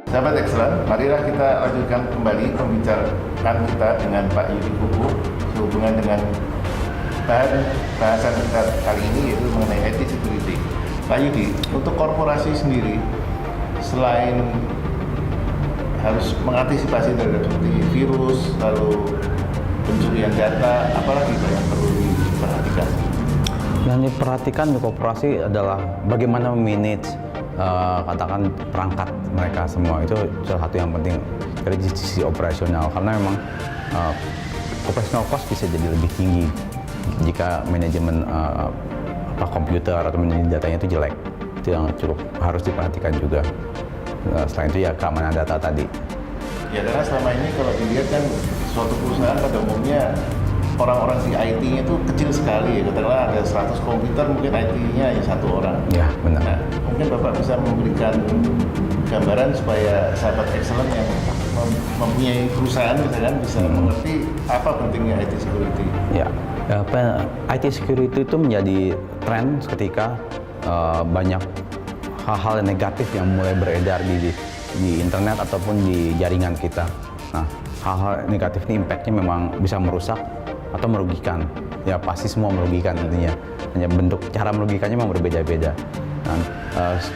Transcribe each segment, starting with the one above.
Sahabat Excellent, marilah kita lanjutkan kembali pembicaraan kita dengan Pak Yudi Kuku sehubungan dengan bahasan kita kali ini, yaitu mengenai IT security. Pak Yudi, untuk korporasi sendiri, selain harus mengantisipasi terhadap seperti virus, lalu pencurian data, apalagi Pak yang perlu diperhatikan? Yang diperhatikan di korporasi adalah bagaimana memanage katakan perangkat mereka semua. Itu salah satu yang penting dari sisi operasional, karena memang operational cost bisa jadi lebih tinggi jika manajemen komputer atau manajemen datanya itu jelek. Itu yang cukup harus diperhatikan juga. Selain itu ya keamanan data tadi. Ya, karena selama ini kalau dilihat kan suatu perusahaan pada umumnya orang-orang di IT-nya itu kecil sekali ya. Katakanlah ada 100 komputer, mungkin IT-nya hanya satu orang. Ya, benar. Nah, mungkin Bapak bisa memberikan gambaran supaya sahabat Excellent yang mempunyai perusahaan misalkan bisa mengerti apa pentingnya IT security. Ya, IT security itu menjadi tren ketika banyak hal-hal yang negatif yang mulai beredar di internet ataupun di jaringan kita. Nah, hal-hal negatif ini impact-nya memang bisa merusak atau merugikan. Ya pasti semua merugikan intinya. Hanya bentuk cara merugikannya memang berbeda-beda. Dan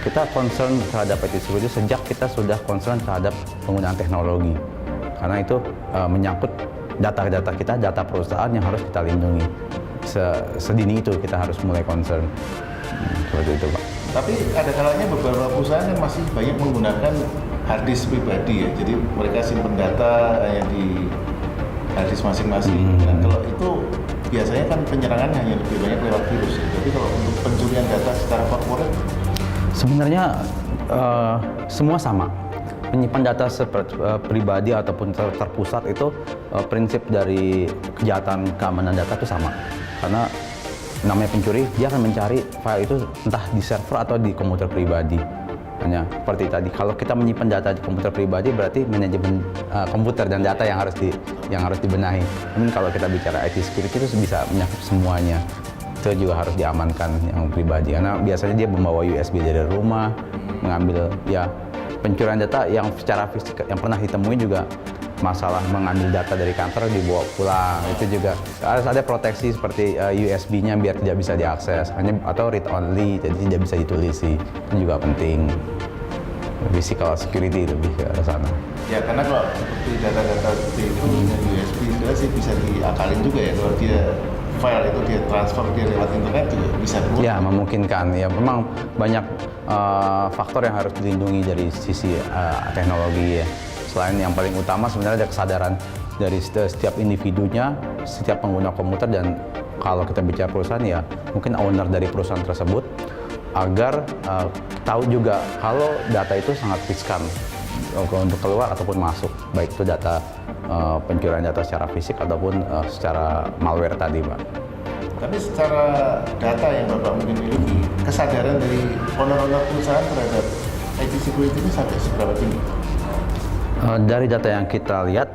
kita concern terhadap IT security sejak kita sudah concern terhadap penggunaan teknologi. Karena itu menyangkut data-data kita, data perusahaan yang harus kita lindungi. Sedini itu kita harus mulai concern. Seperti itu, Pak. Tapi ada kalanya beberapa perusahaan kan masih banyak menggunakan hard disk pribadi ya. Jadi mereka simpan data hanya di hard disk masing-masing. Dan kalau itu biasanya kan penyerangan hanya lebih banyak lewat virus ya. Jadi kalau untuk pencurian data secara corporate sebenarnya semua sama. Menyimpan data pribadi ataupun terpusat itu prinsip dari kejahatan keamanan data itu sama. Karena namanya pencuri, dia akan mencari file itu entah di server atau di komputer pribadi. Hanya seperti tadi, kalau kita menyimpan data di komputer pribadi berarti manajemen komputer dan data yang harus dibenahi. Namun kalau kita bicara IT security itu bisa mencakup semuanya. Itu juga harus diamankan yang pribadi, karena biasanya dia membawa USB dari rumah, mengambil ya pencurian data yang secara fisik yang pernah ditemui juga. Masalah mengambil data dari kantor dibawa pulang, itu juga harus ada proteksi seperti USB-nya biar tidak bisa diakses, atau read only, jadi tidak bisa ditulisi. Itu juga penting. Physical security lebih ke sana. Ya, karena kalau seperti data-data seperti itu dengan USB itu sih bisa diakalin juga ya, kalau dia file itu dia transfer dia lewat internet juga bisa keluar. Ya, memungkinkan. Ya, memang banyak faktor yang harus dilindungi dari sisi teknologi ya. Selain yang paling utama sebenarnya ada kesadaran dari setiap individunya, setiap pengguna komputer, dan kalau kita bicara perusahaan ya mungkin owner dari perusahaan tersebut agar tahu juga kalau data itu sangat riskan untuk keluar ataupun masuk, baik itu data pencurian data secara fisik ataupun secara malware tadi, Pak. Tapi secara data yang Bapak mungkin miliki, kesadaran dari owner-owner perusahaan terhadap IT security ini sampai seberapa tinggi? Dari data yang kita lihat,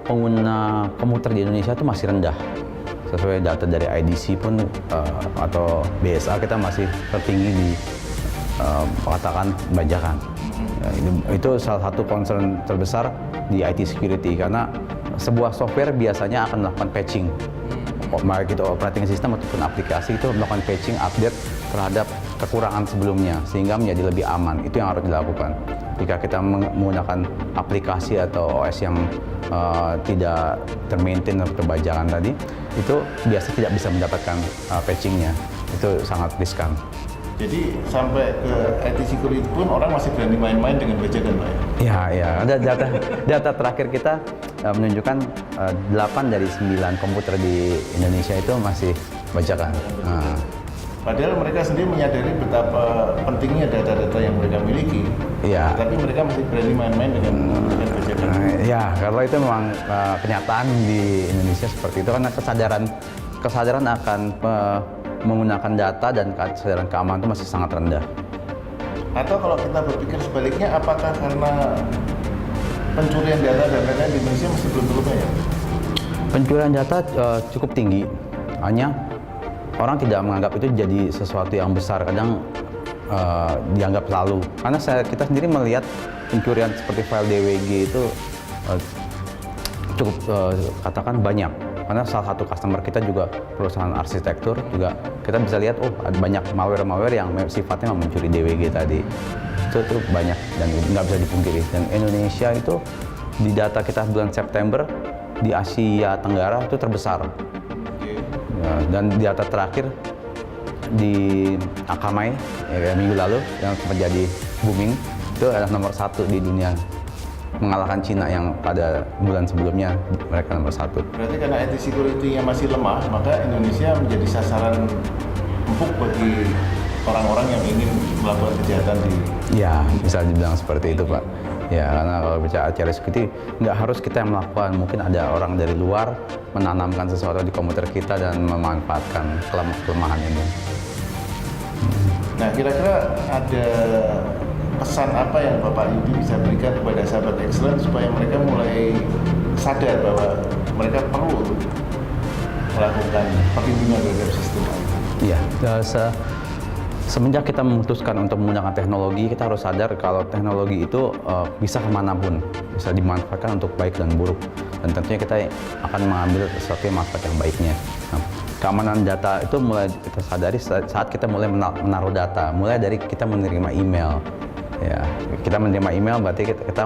pengguna komputer di Indonesia itu masih rendah. Sesuai data dari IDC pun atau BSA kita masih tertinggi di katakan bajakan. Itu salah satu concern terbesar di IT security, karena sebuah software biasanya akan melakukan patching. Baik itu operating system ataupun aplikasi itu melakukan patching, update terhadap kekurangan sebelumnya sehingga menjadi lebih aman. Itu yang harus dilakukan. Jika kita menggunakan aplikasi atau OS yang tidak termaintain atau terbajakan tadi, itu biasa tidak bisa mendapatkan patchingnya. Itu sangat riskan. Jadi sampai ke IT security pun orang masih berani main-main dengan bajakan, Pak? Ya. Ada data terakhir kita menunjukkan 8 dari 9 komputer di Indonesia itu masih bajakan. Padahal mereka sendiri menyadari betapa pentingnya data-data yang mereka miliki. Iya. Tapi mereka masih berani main-main dengan bajakan. Ya, karena itu memang kenyataan di Indonesia seperti itu, karena kesadaran akan menggunakan data dan kesadaran keamanan itu masih sangat rendah. Atau kalau kita berpikir sebaliknya, apakah karena pencurian data dan lain-lain di Indonesia masih belum terlalu banyak? Pencurian data cukup tinggi, hanya orang tidak menganggap itu jadi sesuatu yang besar. Kadang dianggap lalu. Karena kita sendiri melihat pencurian seperti file DWG itu cukup katakan banyak. Karena salah satu customer kita juga perusahaan arsitektur, juga kita bisa lihat ada banyak malware yang sifatnya mencuri DWG tadi. Itu banyak dan nggak bisa dipungkiri. Dan Indonesia itu di data kita bulan September di Asia Tenggara itu terbesar. Ya, dan di data terakhir di Akamai minggu lalu yang sempat jadi booming itu adalah nomor 1 di dunia, mengalahkan Cina yang pada bulan sebelumnya mereka nomor 1. Berarti karena IT security-nya masih lemah, maka Indonesia menjadi sasaran empuk bagi orang-orang yang ingin melakukan kejahatan di... Ya, bisa dibilang seperti itu, Pak. Ya, karena kalau bicara IT security, nggak harus kita yang melakukan. Mungkin ada orang dari luar menanamkan sesuatu di komputer kita dan memanfaatkan kelemahan ini. Nah, kira-kira ada pesan apa yang Bapak Yudi bisa berikan kepada sahabat Excellent supaya mereka mulai sadar bahwa mereka perlu melakukan perlindungan terhadap sistem IT? Iya, semenjak kita memutuskan untuk menggunakan teknologi, kita harus sadar kalau teknologi itu bisa kemanapun, bisa dimanfaatkan untuk baik dan buruk. Dan tentunya kita akan mengambil sesuatu yang manfaat yang baiknya. Nah, keamanan data itu mulai kita sadari saat kita mulai menaruh data, mulai dari kita menerima email. Ya, kita menerima email berarti kita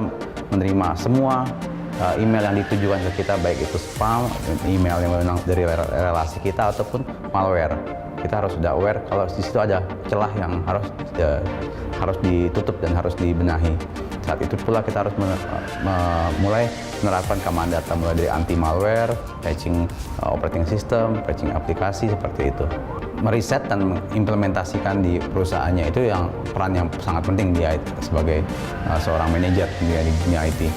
menerima semua email yang ditujukan ke kita, baik itu spam, email yang memang dari relasi kita ataupun malware. Kita harus sudah aware kalau di situ ada celah yang harus ditutup dan harus dibenahi. Saat itu pula kita harus mulai menerapkan keamanan data, mulai dari anti malware, patching operating system, patching aplikasi seperti itu. Meriset dan mengimplementasikan di perusahaannya itu yang peran yang sangat penting dia sebagai seorang manajer di dunia IT.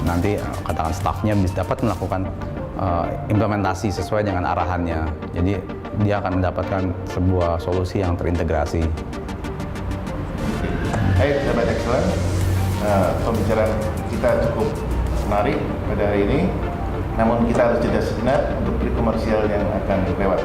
Nanti katakan stafnya bisa dapat melakukan implementasi sesuai dengan arahannya. Jadi dia akan mendapatkan sebuah solusi yang terintegrasi. Baik, sahabat Excellent, pembicaraan kita cukup menarik pada hari ini. Namun kita harus jeda sejenak untuk break komersial yang akan lewat.